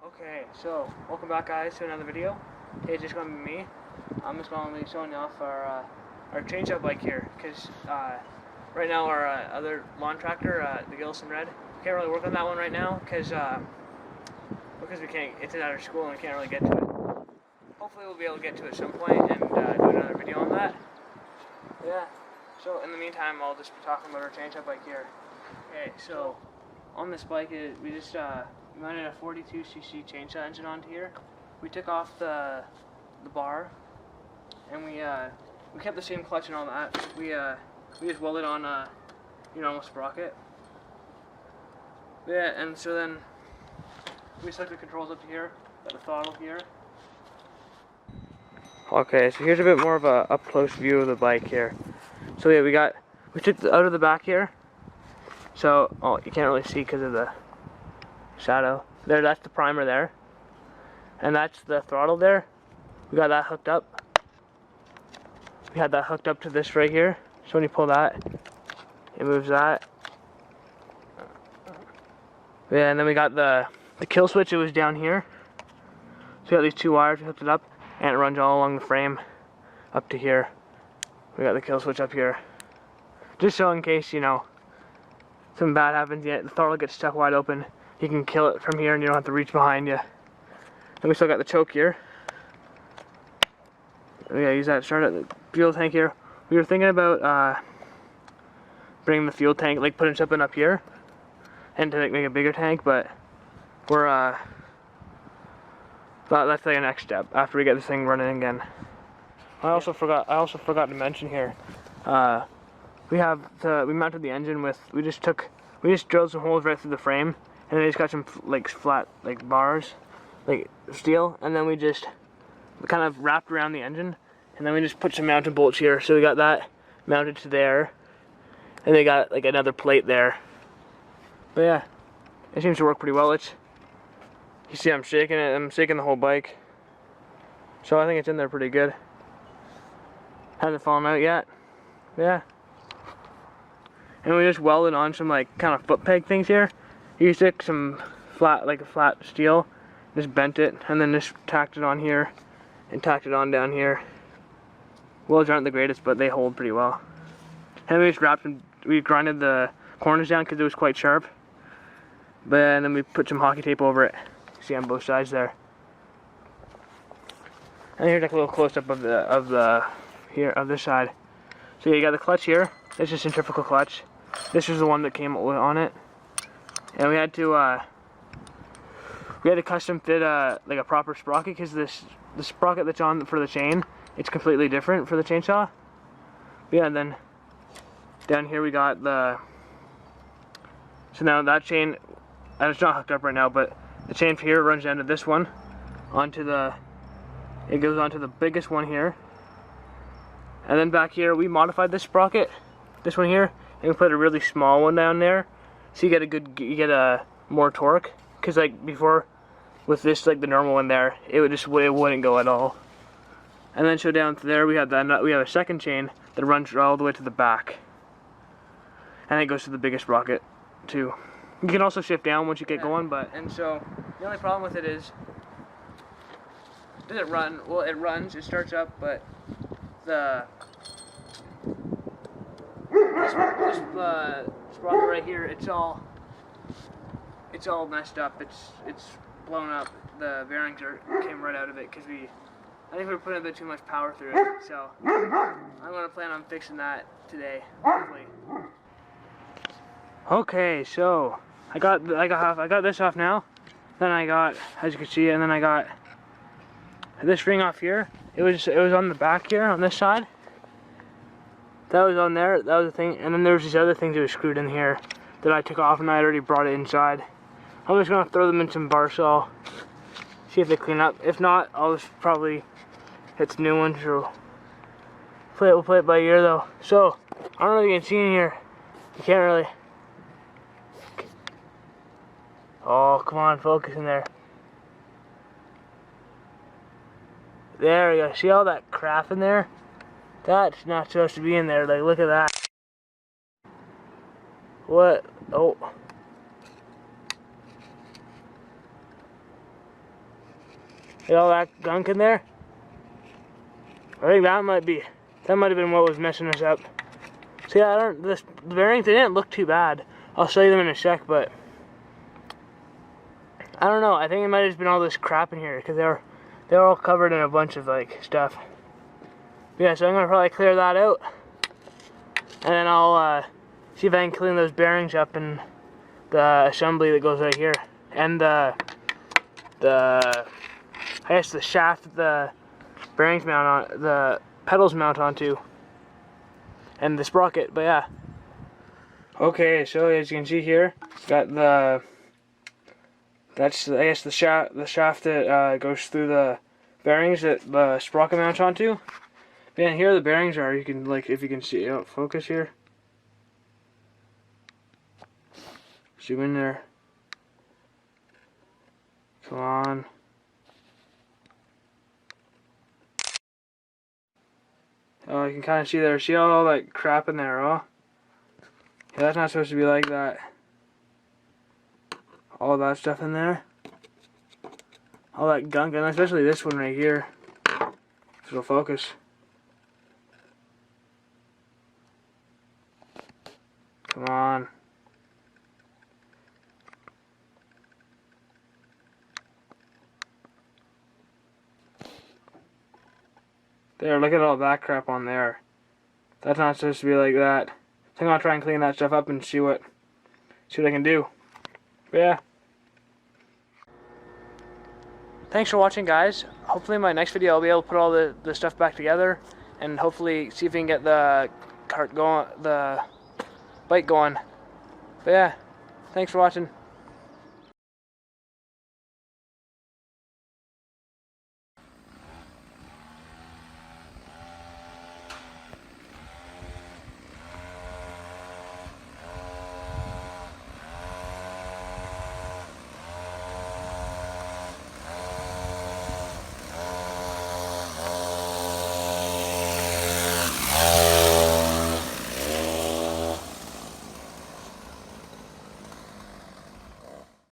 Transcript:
Okay, so welcome back, guys, to another video. Today it's just gonna be me. I'm just gonna be showing off our change-up bike here, because right now our other lawn tractor, the Gilson Red, we can't really work on that one right now because we can't. It's at our school and we can't really get to it. Hopefully we'll be able to get to it at some point and do another video on that. Yeah. So in the meantime, I'll just be talking about our change-up bike here. Okay, so on this bike, we just mounted a 42cc chainsaw engine onto here. We took off the bar, and we kept the same clutch and all that. We just welded on your normal sprocket. Yeah, and so then we stuck the controls up to here, got the throttle here. Okay, so here's a bit more of a up close view of the bike here. So yeah, we took out of the back here. So, oh, you can't really see because of the shadow. There, that's the primer there. And that's the throttle there. We got that hooked up. We had that hooked up to this right here. So when you pull that, it moves that. Yeah, and then we got the kill switch, it was down here. So we got these two wires, we hooked it up, and it runs all along the frame up to here. We got the kill switch up here. Just so in case, you know, something bad happens, the throttle gets stuck wide open, you can kill it from here and you don't have to reach behind you. And we still got the choke here. We gotta use that to start it. The fuel tank here. We were thinking about bringing the fuel tank, like putting something up here and to make a bigger tank, but we're that's like the next step after we get this thing running again. I also forgot to mention here, we mounted the engine with, we just drilled some holes right through the frame, and then we just got some like flat like bars, like steel, and then we just kind of wrapped around the engine, and then we just put some mounting bolts here. So we got that mounted to there, and they got like another plate there. But yeah, it seems to work pretty well. You see I'm shaking it, I'm shaking the whole bike. So I think it's in there pretty good. Hasn't fallen out yet. Yeah. And we just welded on some like kind of foot peg things here. You stick some flat steel, just bent it, and then just tacked it on here, and tacked it on down here. Welds aren't the greatest, but they hold pretty well. And we just we grinded the corners down because it was quite sharp. And then we put some hockey tape over it. See on both sides there. And here's like a little close up of this side. So yeah, you got the clutch here. This is a centrifugal clutch. This is the one that came on it. And we had to custom fit like a proper sprocket, because the sprocket that's on for the chain, it's completely different for the chainsaw. But yeah, and then down here we got so now that chain, and it's not hooked up right now, but the chain from here runs down to this one, it goes onto the biggest one here. And then back here we modified this sprocket, this one here, and we put a really small one down there, so you get a more torque. Because like before, with this like the normal one there, it wouldn't go at all. And then so down to there we have a second chain that runs all the way to the back, and it goes to the biggest sprocket too. You can also shift down once you get going, and so the only problem with it is, does it run? Well, it runs, it starts up, but this sprocket right here, it's all messed up. It's blown up. The bearings came right out of it because I think we were putting a bit too much power through it. So I'm gonna plan on fixing that today, hopefully. Okay, so I got this off now. Then I got, as you can see, and then I got this ring off here. It was on the back here on this side. That was on there. That was the thing. And then there was these other things that were screwed in here that I took off, and I had already brought it inside. I'm just gonna throw them in some bar saw, see if they clean up. If not, I'll just probably hit some new ones. So we'll play it by ear though. So I don't know if you can see in here. You can't really. Oh, come on, focus in there. There we go. See all that crap in there? That's not supposed to be in there. Like, look at that. What? Oh. See all that gunk in there? I think that might have been what was messing us up. See, the bearings, they didn't look too bad. I'll show you them in a sec, but I don't know. I think it might have just been all this crap in here because they were all covered in a bunch of like stuff. But yeah, so I'm gonna probably clear that out, and then I'll see if I can clean those bearings up and the assembly that goes right here, and I guess the shaft that the bearings mount on, the pedals mount onto, and the sprocket. But yeah. Okay, so as you can see here, it's got that's I guess the shaft that goes through the bearings that the sprocket mounts onto. Man, here the bearings are. You can, like, if you can see, focus here. Zoom in there. Come on. Oh, you can kind of see there. See all that crap in there, oh? Yeah, that's not supposed to be like that. All that stuff in there. All that gunk, and especially this one right here. So it'll focus. Come on. There, look at all that crap on there. That's not supposed to be like that. I think I'll try and clean that stuff up and see what I can do. But yeah. Thanks for watching, guys. Hopefully in my next video I'll be able to put all the stuff back together and hopefully see if we can get the cart going, the bike going. But yeah, thanks for watching.